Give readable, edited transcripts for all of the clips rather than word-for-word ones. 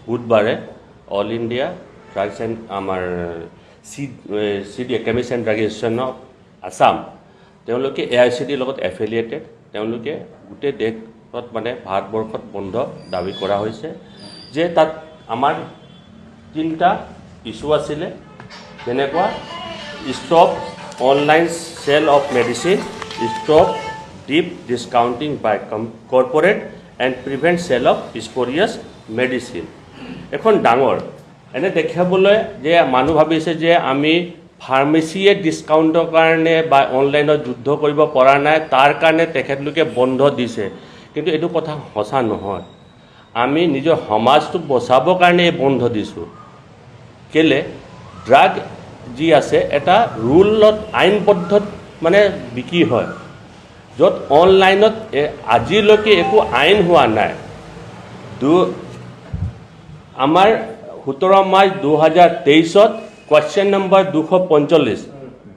বুধবাৰে all India drugs and আমাৰ CD chemist and drug association of Assam তেওঁলোকে AICTৰ লগত এফিলিয়েটেড তেওঁলোকে গোটেই দেশত মানে ভাৰতবৰ্ষত বন্ধ দাবী কৰা হৈছে যে তাত আমাৰ 3টা ইছ্যু আছিলে যেনেকুৱা stop online sale of medicine stop deep discounting by corporate and prevent sale of spurious medicine এখন ডাঙৰ এনে দেখাবলৈ যে মানুহ ভাবিছে যে আমি ফাৰ্মেচিয়ে ডিছকাউণ্টৰ কাৰণে বা অনলাইনত যুদ্ধ কৰিব পৰা নাই তাৰ কাৰণে তেখেতলোকে বন্ধ দিছে কিন্তু এইটো কথা সঁচা নহয় আমি নিজৰ সমাজটো বচাবৰ কাৰণে এই বন্ধ দিছোঁ কেলে ড্ৰাগ যি আছে এটা ৰুলত আইনবদ্ধত মানে বিক্ৰী হয় য'ত অনলাইনত আজিলৈকে একো আইন হোৱা নাই আমাৰ 17 March 2023 question number 245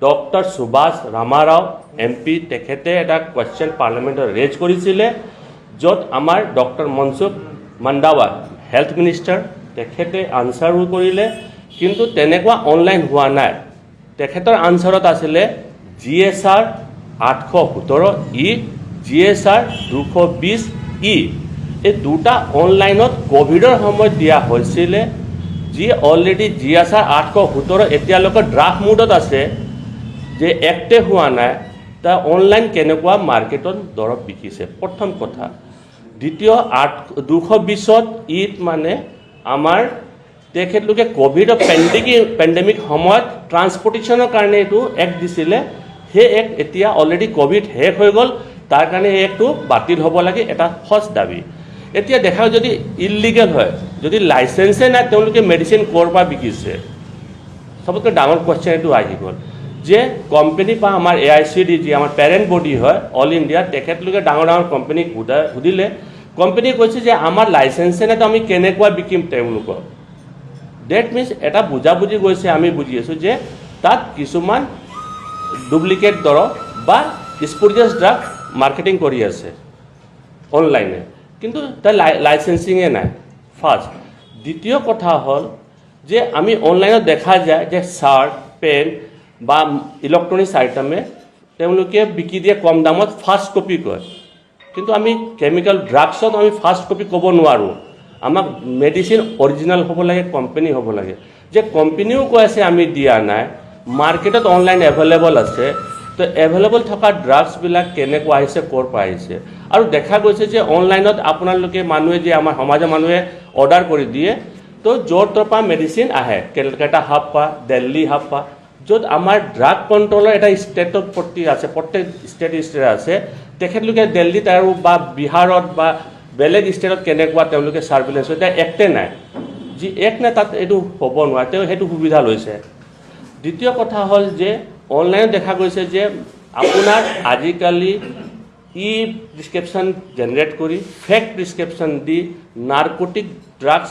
doctor Subhash Ramarao MP তেখেতে এটা কুৱেশ্যন পাৰ্লিমেণ্টত ৰেজ কৰিছিলে য'ত আমাৰ doctor Mansukh Mandaviya health minister তেখেতে আনচাৰো কৰিলে কিন্তু তেনেকুৱা অনলাইন হোৱা নাই তেখেতৰ আনচাৰত আছিলে GSR 817E GSR 220E এই দুটা অনলাইনত কোভিডৰ সময়ত দিয়া হৈছিলে যি অলৰেডি GSR 817 এতিয়ালৈকে ড্ৰাফ্ট মুডত আছে যে এক্টে হোৱা নাই তা অনলাইন কেনেকুৱা মাৰ্কেটত দৰৱ বিকিছে প্ৰথম কথা দ্বিতীয় 220ত ইত মানে আমাৰ তেখেতলোকে কোভিড পেণ্ডেমিক সময়ত ট্ৰান্সপৰ্টেশ্যনৰ কাৰণে এইটো এক্ট দিছিলে সেই এক্ট এতিয়া অলৰেডি কোভিড শেষ হৈ গ'ল তাৰ কাৰণে এই এক্টটো বাতিল হ'ব লাগে এটা ফাৰ্ষ্ট দাবী এতিয়া দেখা যদি ইলিগেল হয় যদি লাইচেন্সে নাই তেওঁলোকে মেডিচিন ক'ৰ পৰা বিকিছে সবতকৈ ডাঙৰ কুৱেশ্যন এইটো আহি গ'ল যে কোম্পানী বা আমাৰ AICD যি আমাৰ পেৰেণ্ট বডি হয় অল ইণ্ডিয়া তেখেতলোকে ডাঙৰ ডাঙৰ কোম্পানীক সুধিলে কোম্পানীয়ে কৈছে যে আমাৰ লাইচেন্সে নাই তো আমি কেনেকুৱা বিকিম তেওঁলোকক ডেট মিনছ এটা বুজাবুজি গৈছে আমি বুজি আছোঁ যে তাত কিছুমান ডুপ্লিকেট দৰৱ বা স্পুৰিয়াছ ড্ৰাগ মাৰ্কেটিং কৰি আছে অনলাইনে কিন্তু তাৰ লাইচেন্সিঙে নাই ফাৰ্ষ্ট দ্বিতীয় কথা হ'ল যে আমি অনলাইনত দেখা যায় যে চাৰ্ট পেণ্ট বা ইলেক্ট্ৰনিক্স আইটেমে তেওঁলোকে বিকি দিয়ে কম দামত ফাৰ্ষ্ট কপি কয় কিন্তু আমি কেমিকেল ড্ৰাগছত আমি ফাৰ্ষ্ট কপি ক'ব নোৱাৰোঁ আমাক মেডিচিন অৰিজিনেল হ'ব লাগে কোম্পানী হ'ব লাগে যে কোম্পানীও কৈ আছে আমি দিয়া নাই মাৰ্কেটত অনলাইন এভেইলেবল আছে তো এভেইলেবল থকা ড্ৰাগছবিলাক কেনেকুৱা আহিছে ক'ৰ পৰা আহিছে আৰু দেখা গৈছে যে অনলাইনত আপোনালোকে মানুহে যে আমাৰ সমাজৰ মানুহে অৰ্ডাৰ কৰি দিয়ে তো য'ৰ ত'ৰ পৰা মেডিচিন আহে কেলকাতা হাব পা দিল্লী হাব পা য'ত আমাৰ ড্ৰাগ কণ্ট্ৰলৰ এটা ষ্টেটত প্ৰতি আছে প্ৰত্যেক ষ্টেট আছে তেখেতলোকে দিল্লীত আৰু বা বিহাৰত বা বেলেগ ষ্টেটত কেনেকুৱা তেওঁলোকে চাৰ্ভিলেঞ্চ এতিয়া এক্টে নাই যি এক্ট নাই তাত এইটো হ'ব নোৱাৰে তেওঁ সেইটো সুবিধা লৈছে দ্বিতীয় কথা হ'ল যে অনলাইনত দেখা গৈছে যে আপোনাৰ আজিকালি প্ৰিছক্ৰিপশ্যন জেনেৰেট কৰি ফেক প্ৰিছক্ৰিপশ্যন দি narcotic drugs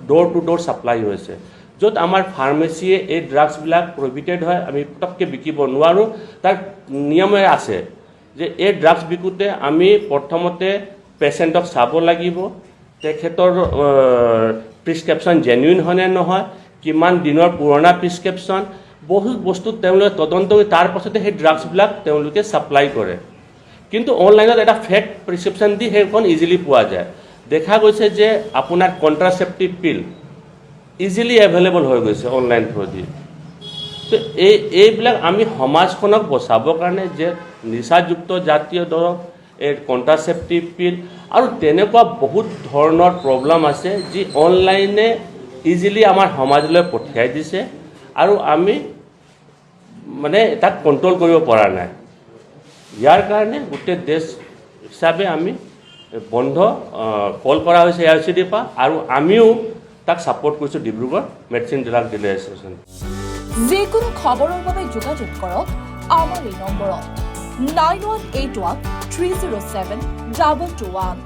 door to door supply হৈছে য'ত আমাৰ ফাৰ্মেচিয়ে এই ড্ৰাগছবিলাক প্ৰহিবিটেড হয় আমি পটককৈ বিকিব নোৱাৰোঁ তাৰ নিয়মে আছে যে এই ড্ৰাগছ বিকোঁতে আমি প্ৰথমতে পেচেণ্টক চাব লাগিব তেখেতৰ প্ৰিছক্ৰিপশ্যন জেনুইন হয়নে নহয় কিমান দিনৰ পুৰণা প্ৰিছক্ৰিপশ্যন বহুত বস্তু তেওঁলোকে তদন্ত কৰি তাৰ পাছতে সেই ড্ৰাগছবিলাক তেওঁলোকে ছাপ্লাই কৰে কিন্তু অনলাইনত এটা ফেক প্ৰিছক্ৰিপশ্যন দি সেইখন ইজিলি পোৱা যায় দেখা গৈছে যে আপোনাৰ কণ্ট্ৰাচেপ্টিভ পিল ইজিলি এভেইলেবল হৈ গৈছে অনলাইন থ্ৰুদি তো এইবিলাক আমি সমাজখনক বচাবৰ কাৰণে যে নিচাযুক্ত জাতীয় দৰৱ এই কণ্ট্ৰাচেপ্টিভ পিল আৰু তেনেকুৱা বহুত ধৰণৰ প্ৰব্লেম আছে যি অনলাইনে ইজিলি আমাৰ সমাজলৈ পঠিয়াই দিছে আৰু আমি মানে তাক কণ্ট্ৰল কৰিব পৰা নাই ইয়াৰ কাৰণে গোটেই দেশ হিচাপে আমি বন্ধ কল কৰা হৈছে AICD পৰা আৰু আমিও তাক ছাপোৰ্ট কৰিছোঁ Dibrugarh medicine drug dealer association যিকোনো খবৰৰ বাবে যোগাযোগ কৰক আমাৰ এই নম্বৰত 9181 307 221